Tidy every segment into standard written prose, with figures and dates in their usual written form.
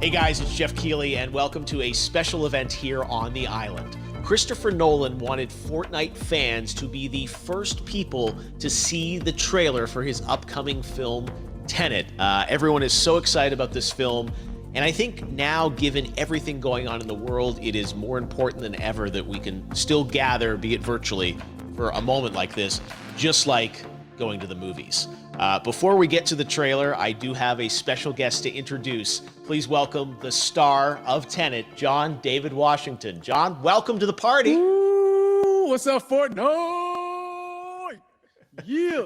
Hey guys, it's Jeff Keighley, and welcome to a special event here on the island. Christopher Nolan wanted Fortnite fans to be the first people to see the trailer for his upcoming film, TENET. Everyone is so excited about this film, and I think now, given everything going on in the world, it is more important than ever that we can still gather, be it virtually, for a moment like this, just like going to the movies. Before we get to the trailer, I do have a special guest to introduce. Please welcome the star of TENET, John David Washington. John, welcome to the party. Ooh, what's up, Fortnite? Yeah.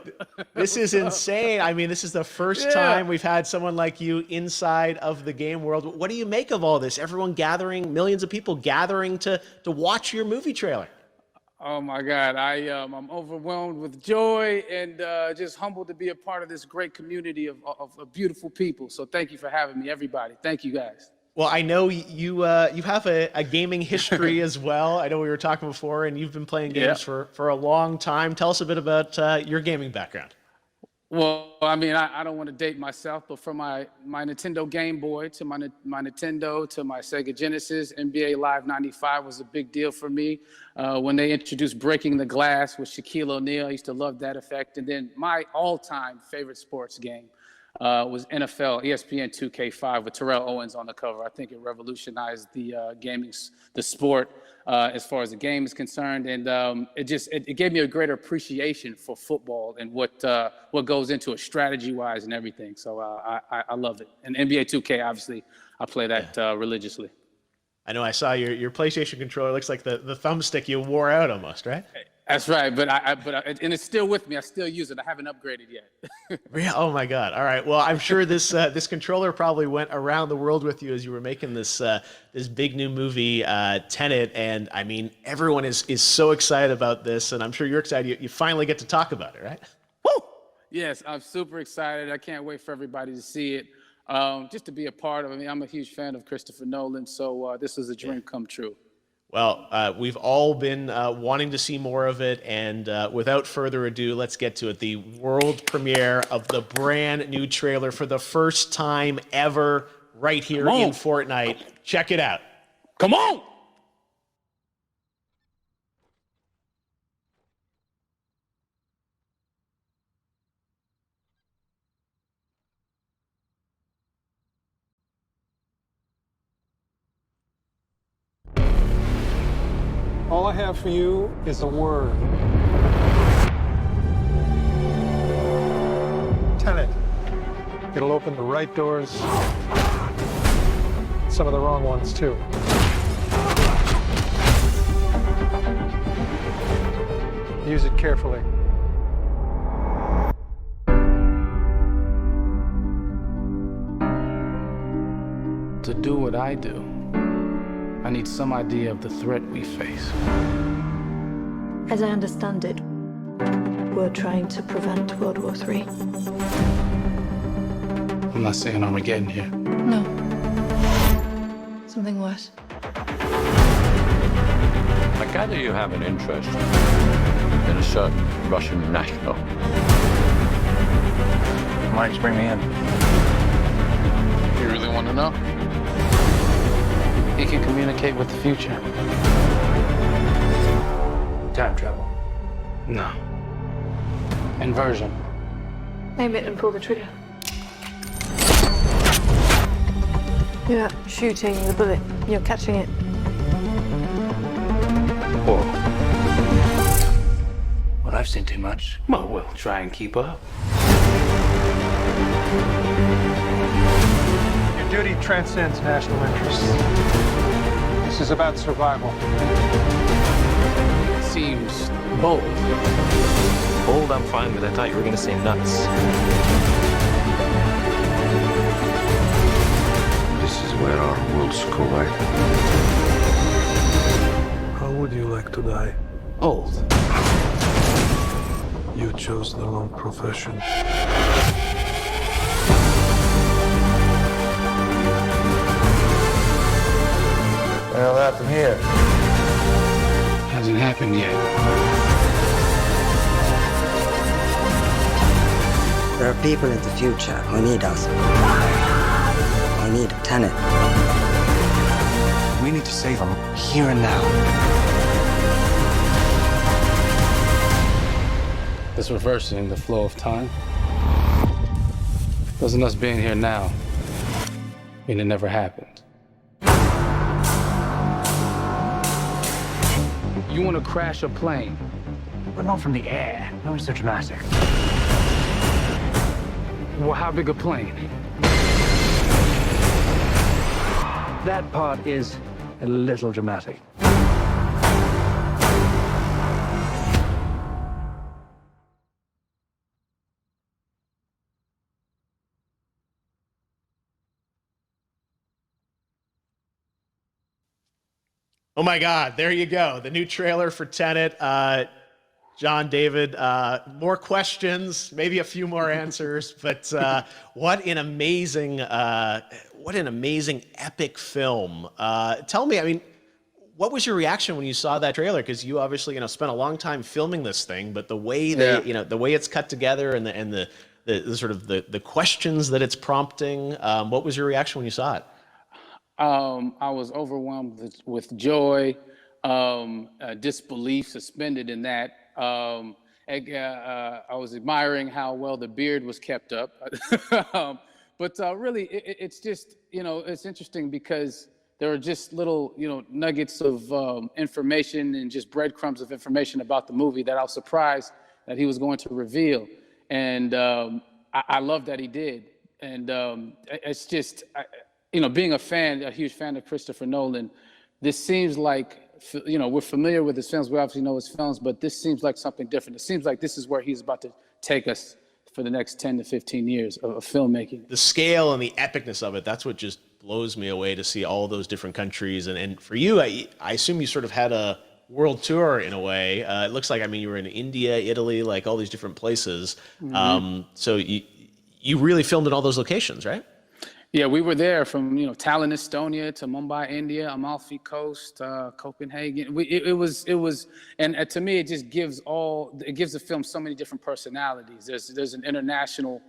This is insane. I mean, this is the first time we've had someone like you inside of the game world. What do you make of all this? Everyone gathering, millions of people gathering to watch your movie trailer. Oh my God, I'm overwhelmed with joy and just humbled to be a part of this great community of beautiful people. So thank you for having me, everybody. Thank you, guys. Well, I know you have a gaming history as well. I know we were talking before, and you've been playing games for a long time. Tell us a bit about your gaming background. Well, I mean, I don't want to date myself, but from my Nintendo Game Boy to my Nintendo to my Sega Genesis, NBA Live 95 was a big deal for me. When they introduced Breaking the Glass with Shaquille O'Neal, I used to love that effect. And then my all-time favorite sports game was NFL ESPN 2K5 with Terrell Owens on the cover. I think it revolutionized the sport as far as the game is concerned, and it gave me a greater appreciation for football and what goes into it strategy-wise and everything. So I love it. And NBA 2K, obviously, I play that religiously. I know I saw your PlayStation controller. Looks like the thumbstick you wore out almost, right? That's right, but and it's still with me. I still use it. I haven't upgraded yet. Yeah. Oh my God. All right. Well, I'm sure this controller probably went around the world with you as you were making this big new movie, TENET. And I mean, everyone is so excited about this, and I'm sure you're excited. You finally get to talk about it, right? Woo! Yes, I'm super excited. I can't wait for everybody to see it. Just to be a part of it. I mean, I'm a huge fan of Christopher Nolan, so this is a dream come true. Well, we've all been wanting to see more of it, and without further ado, let's get to it. The world premiere of the brand new trailer for the first time ever right here in Fortnite. Check it out. Come on! All I have for you is a word. TENET. It'll open the right doors, some of the wrong ones too. Use it carefully. To do what I do, I need some idea of the threat we face. As I understand it, we're trying to prevent World War III. I'm not saying Armageddon here. No. Something worse. I gather you have an interest in a certain Russian national. Why don't you bring me in? You really want to know? He can communicate with the future. Time travel. No. Inversion. Aim it and pull the trigger. You're not shooting the bullet, you're catching it. Whoa. Well, I've seen too much. Well, we'll try and keep up. Your duty transcends national interests. This is about survival. Seems bold. Bold, I'm fine with. I thought you were going to say nuts. This is where our worlds collide. How would you like to die? Old. You chose the wrong profession. Well, that's from here. Hasn't happened yet. There are people in the future who need us. I need Tenet. We need to save him here and now. It's reversing the flow of time. Doesn't us being here now mean it never happened? You want to crash a plane? But not from the air. No, it's so dramatic. Well, how big a plane? That part is a little dramatic. Oh my God, there you go. The new trailer for Tenet. John, David, more questions, maybe a few more answers, but what an amazing epic film. Tell me, I mean, what was your reaction when you saw that trailer? Because you obviously, spent a long time filming this thing, but the way the way it's cut together and the sort of the questions that it's prompting, what was your reaction when you saw it? I was overwhelmed with joy, disbelief, suspended in that. I was admiring how well the beard was kept up. But really, it's just, it's interesting because there are just little, nuggets of information and just breadcrumbs of information about the movie that I was surprised that he was going to reveal. And I love that he did. And it's just... being a huge fan of Christopher Nolan, this seems like, we're familiar with his films. We obviously know his films, but this seems like something different. It seems like this is where he's about to take us for the next 10 to 15 years of filmmaking. The scale and the epicness of it, that's what just blows me away, to see all those different countries. And for you, I assume you sort of had a world tour in a way. It looks like, you were in India, Italy, like all these different places. Mm-hmm. So you really filmed in all those locations, right? Yeah, we were there from Tallinn, Estonia, to Mumbai, India, Amalfi Coast, Copenhagen. It was, and to me, it just gives the film so many different personalities. There's an international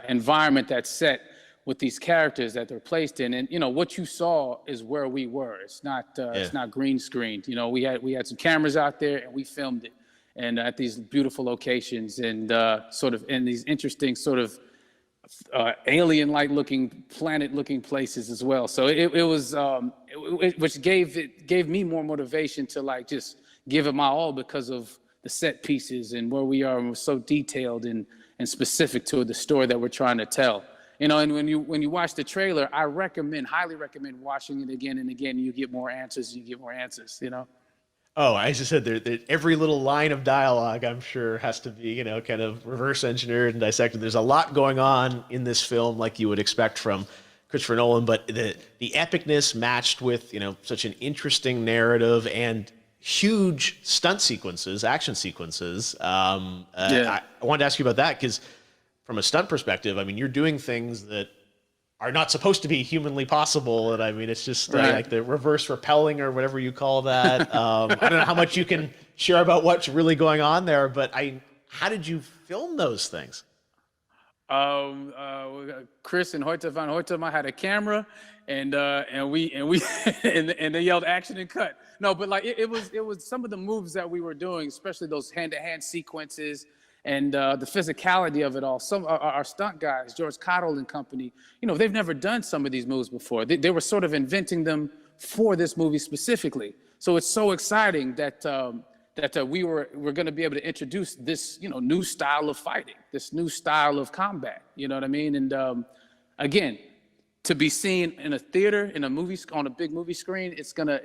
environment that's set with these characters that they're placed in, and what you saw is where we were. It's not green screened. We had some cameras out there and we filmed it, and at these beautiful locations and sort of in these interesting sort of alien-like looking, planet-looking places as well. So it was, which gave me more motivation to just give it my all because of the set pieces and where we are, and we're so detailed and specific to the story that we're trying to tell. And when you watch the trailer, I highly recommend watching it again and again. You get more answers. Oh, I just said every little line of dialogue, I'm sure, has to be, kind of reverse engineered and dissected. There's a lot going on in this film, like you would expect from Christopher Nolan, but the epicness matched with, such an interesting narrative and huge stunt sequences, action sequences. I wanted to ask you about that because from a stunt perspective, you're doing things that are not supposed to be humanly possible. And it's just like the reverse rappelling or whatever you call that. I don't know how much you can share about what's really going on there, but how did you film those things? Chris and Hoyte van Hoytema had a camera, and they yelled action and cut. No, but it was some of the moves that we were doing, especially those hand-to-hand sequences. And the physicality of it all. Some our stunt guys, George Cottle and company, they've never done some of these moves before. They were sort of inventing them for this movie specifically. So it's so exciting that we're going to be able to introduce this new style of fighting, this new style of combat. You know what I mean? And again, to be seen in a theater, in a movie, on a big movie screen, it's gonna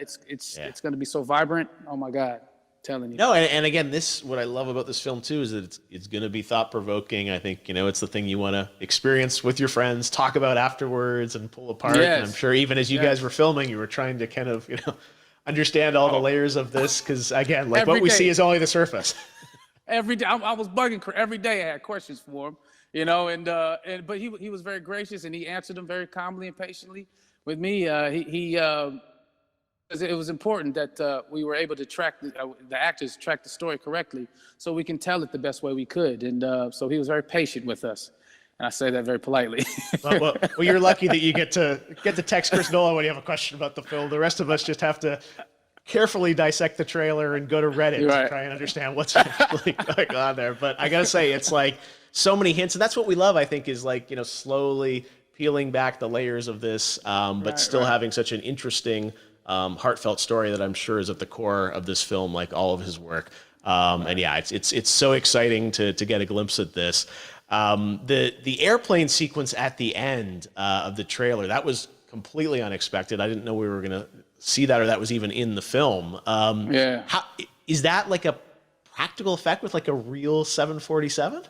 be so vibrant. Oh my God. Telling you. No, and again, what I love about this film too is that it's going to be thought-provoking. I think it's the thing you want to experience with your friends, talk about afterwards, and pull apart. Yes. And I'm sure even as you guys were filming, you were trying to kind of understand all the layers of this because again, like what we see is only the surface. Every day, I was bugging every day. I had questions for him, but he was very gracious and he answered them very calmly and patiently with me. It was important that we were able to track the actors track the story correctly, so we can tell it the best way we could. And so he was very patient with us. And I say that very politely. Well, you're lucky that you get to text Chris Nolan when you have a question about the film. The rest of us just have to carefully dissect the trailer and go to Reddit to try and understand what's actually going on there. But I gotta say, it's like so many hints, and that's what we love. I think is like, slowly peeling back the layers of this, but still having such an interesting, heartfelt story that I'm sure is at the core of this film, like all of his work. And yeah, it's so exciting to get a glimpse at this. The airplane sequence at the end of the trailer, that was completely unexpected. I didn't know we were gonna see that, or that was even in the film. How is that, like a practical effect with like a real 747?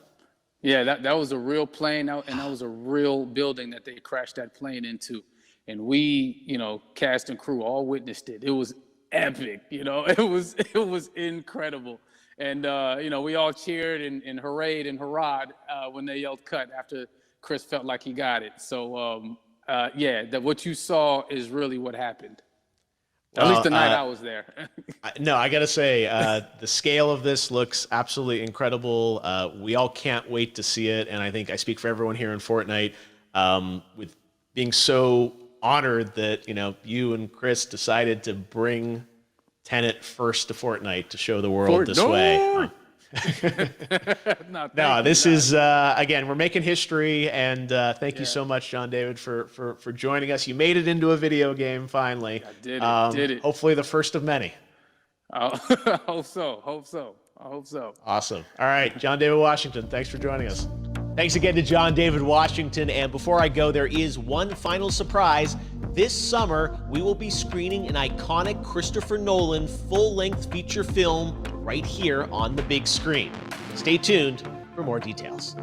Yeah, that was a real plane, and that was a real building that they crashed that plane into. And we, cast and crew all witnessed it. It was epic, it was incredible. And, we all cheered and hurrayed and hurrahed when they yelled cut after Chris felt like he got it. So, what you saw is really what happened. At least the night I was there. No, I got to say, the scale of this looks absolutely incredible. We all can't wait to see it. And I think I speak for everyone here in Fortnite with being so honored that, you and Chris decided to bring TENET first to Fortnite to show the world this way. No, this is, again, we're making history, and thank you so much, John David, for joining us. You made it into a video game, finally. I did it. Hopefully the first of many. I hope so. Awesome. All right, John David Washington, thanks for joining us. Thanks again to John David Washington, and before I go, there is one final surprise. This summer, we will be screening an iconic Christopher Nolan full-length feature film right here on the big screen. Stay tuned for more details.